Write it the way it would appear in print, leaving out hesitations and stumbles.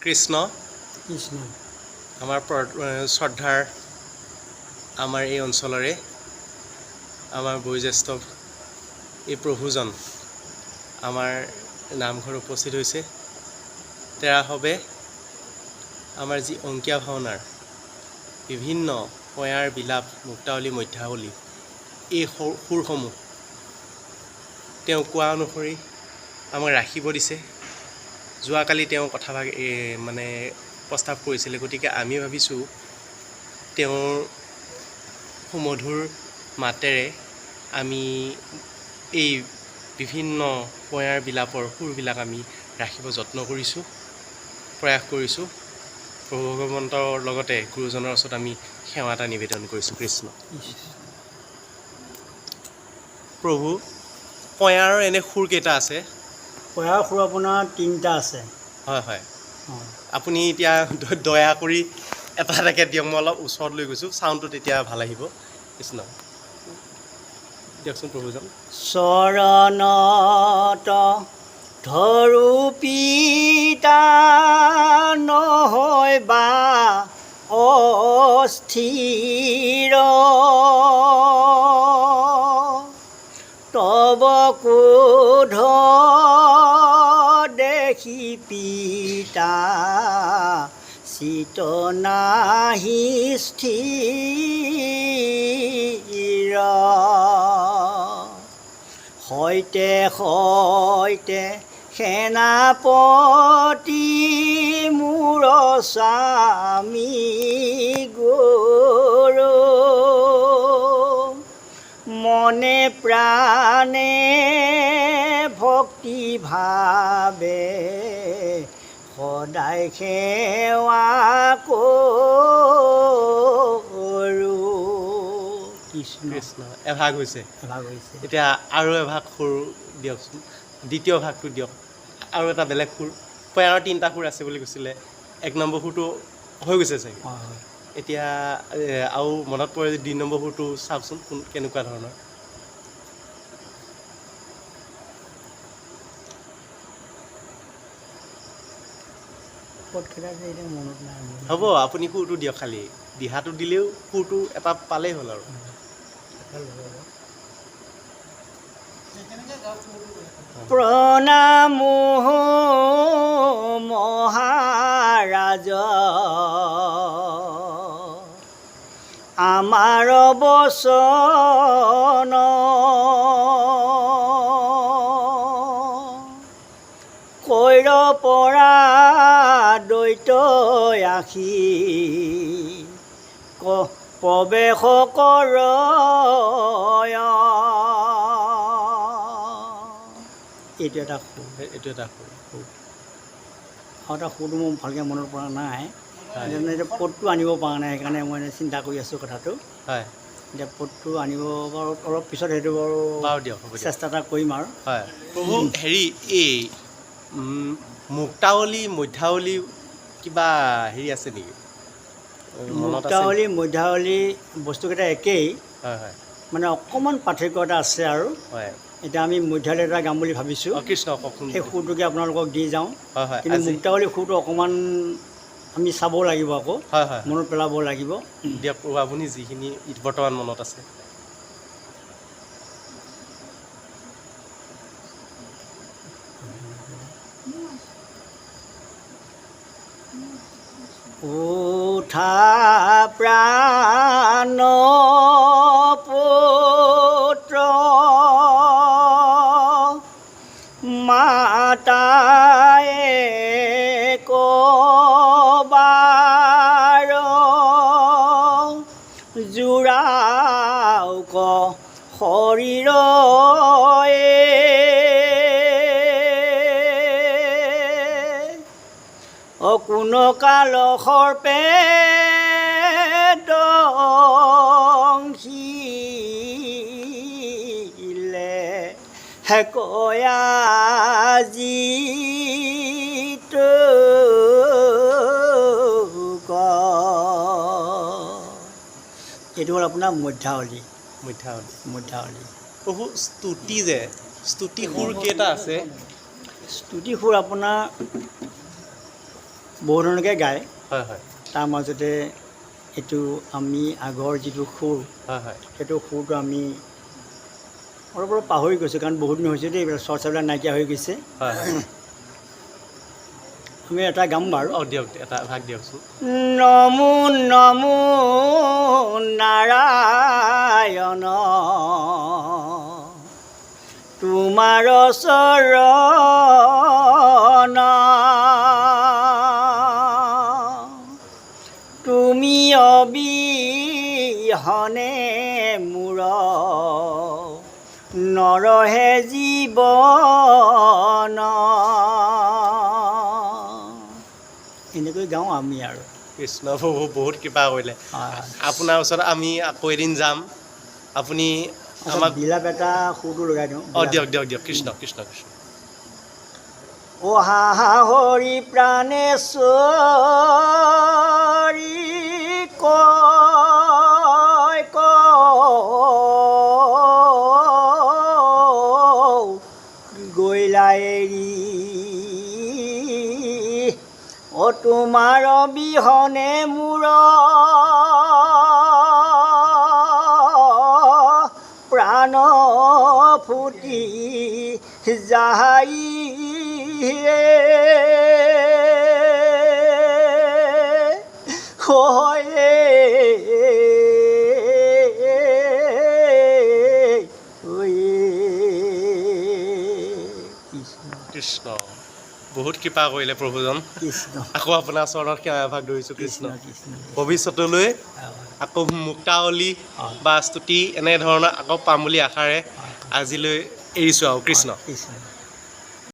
কৃষ্ণ কৃষ্ণ আমাৰ শ্ৰদ্ধাৰ আমাৰ এই অঞ্চলৰে আমাৰ বয়োজ্যেষ্ঠ এই প্ৰভুজন আমাৰ নামঘৰ উপস্থিত হৈছে। তেৰা হবে আমাৰ যি অংকীয়া ভাওনাৰ বিভিন্ন পয়াৰ বিলাপ মুক্তাৱলী মধ্যাৱলী এই সুৰসমূহ তেওঁ কোৱা অনুসৰি আমাক ৰাখিব দিছে। যোৱাকালি তেওঁ কথাভাগ মানে প্ৰস্তাৱ কৰিছিলে, গতিকে আমি ভাবিছোঁ তেওঁৰ সুমধুৰ মাতেৰে আমি এই বিভিন্ন পয়াৰ বিলাপৰ সুৰবিলাক আমি ৰাখিব যত্ন কৰিছোঁ, প্ৰয়াস কৰিছোঁ। প্ৰভু ভগৱন্তৰ লগতে গুৰুজনৰ ওচৰত আমি সেৱা এটা নিবেদন কৰিছোঁ। কৃষ্ণ প্ৰভু, পয়াৰৰ এনে সুৰ কেইটা আছে? পয়াৰ সুৰ আপোনাৰ 3টা আছে। হয় হয়, আপুনি এতিয়া দয়া কৰি এটা এটাকৈ দিয়ক। মই অলপ ওচৰত লৈ গৈছোঁ, চাউণ্ডটো তেতিয়া ভাল আহিব। কৃষ্ণ দিয়কচোন প্ৰভুজন। চৰণত ধৰো পিতা নহয় বা অস্থিৰ, তব ক্ৰোধ দেখি পিতা চিত নাহি স্থিৰ, সৈতে সৈতে সেনাপতি মোৰ স্বামী গুৰু, মনে প্ৰাণে ভক্তি ভাৱে সদায় সেৱা কৰোঁ। কৃষ্ণ কৃষ্ণ এভাগ হৈছে। এভাগ হৈছে। এতিয়া আৰু এভাগ সুৰ দিয়কচোন, দ্বিতীয় ভাগটো দিয়ক। আৰু এটা বেলেগ সুৰ, পয়াৰৰ 3টা সুৰ আছে বুলি কৈছিলে। 1 নম্বৰ সুৰটো হৈ গৈছে চাগে। এতিয়া আৰু মনত পৰে 2 নম্বৰ সুৰটো চাওকচোন কেনেকুৱা ধৰণৰ। হ'ব, আপুনি সুৰটো দিয়ক। খালি দিহাটো দিলেও সুৰটো এটা পালেই হ'ল আৰু। প্ৰণামো মহাৰাজ, আমাৰ বচন কৈৰ পৰা দৈত আখি প্ৰৱেশ কৰ, এইটো এটা সুৰ। এইটো এটা সুৰ। আৰু এটা সুৰটো মোৰ ভালকৈ মনত পৰা নাই, এতিয়া পদটো আনিব পৰা নাই, সেইকাৰণে মই চিন্তা কৰি আছোঁ কথাটো। হয়, এতিয়া পদটো আনিব বাৰু অলপ পিছত, সেইটো বাৰু দিয়ক, চেষ্টা এটা কৰিম আৰু। হয় প্ৰভু, হেৰি এই মুক্তাৱলী মধ্যাৱলী কিবা হেৰি আছে নেকি? মুক্তাৱলী মধ্যাৱলী বস্তুকেইটা একেই, হয় হয়, মানে অকণমান পাৰ্থক্য এটা আছে আৰু। হয়, এতিয়া আমি মধ্যাৱলী এটা গাম বুলি ভাবিছোঁ। কৃষ্ণ কওকচোন। সেই সুৰটোকে আপোনালোকক দি যাওঁ। হয় হয়, কিন্তু মুক্তাৱলী সুৰটো অকণমান আমি চাব লাগিব, আকৌ হয় হয়, মনত পেলাব লাগিব। দিয়ক প্ৰভু, আপুনি যিখিনি বৰ্তমান মনত আছে। উঠা প্ৰাণ পুত্ৰ মাতায়ে কবাৰ, জোৰাওক শৰীৰ কোন কাল সৰ্পে দংশিলে, কয়া জিতো এইটো হ'ল আপোনাৰ মধ্যাৱলী। মধ্যাৱলী প্ৰভু, স্তুতি যে স্তুতি সুৰ কেইটা আছে? স্তুতি সুৰ আপোনাৰ বহু ধৰণকে গায় হয় হয় তাৰ মাজতে এইটো আমি আগৰ যিটো সুৰ হয় হয় সেইটো সুৰটো আমি অলপ অলপ পাহৰি গৈছোঁ কাৰণ বহুত দিন হৈছে দেই এইবিলাক চৰ্চাবিলাক নাইকিয়া হৈ গৈছে হয় হয় আমি এটা গাম বাৰু অঁ দিয়ক এটা ভাগ দিয়কচোন নমো নমো নাৰায়ণ তোমাৰ চৰণ তুমি অবিহনে মোৰ নৰহে জীৱন এনেকৈ গাওঁ আমি আৰু কৃষ্ণ প্ৰভু বহুত কৃপা কৰিলে হয় আপোনাৰ ওচৰত আমি আকৌ এদিন যাম আপুনি আমাক বিলাপ এটা সুৰটো লগাই দিওঁ অঁ দিয়ক দিয়ক দিয়ক কৃষ্ণ কৃষ্ণ কৃষ্ণ অহা হৰি প্ৰাণেশ্বৰী কয় গৈলা এৰি অ তোমাৰ বিহনে মোৰ প্ৰাণ ফুটি যাই কৃষ্ণ বহুত কৃপা কৰিলে প্ৰভুজন কৃষ্ণ আকৌ আপোনাৰ চৰণত সেৱা এভাগ ধৰিছোঁ কৃষ্ণ কৃষ্ণ ভৱিষ্যতলৈ আকৌ মুক্তাৱলী বা স্তুতি এনেধৰণৰ আকৌ পাম বুলি আশাৰে আজিলৈ এৰিছোঁ আৰু কৃষ্ণ কৃষ্ণ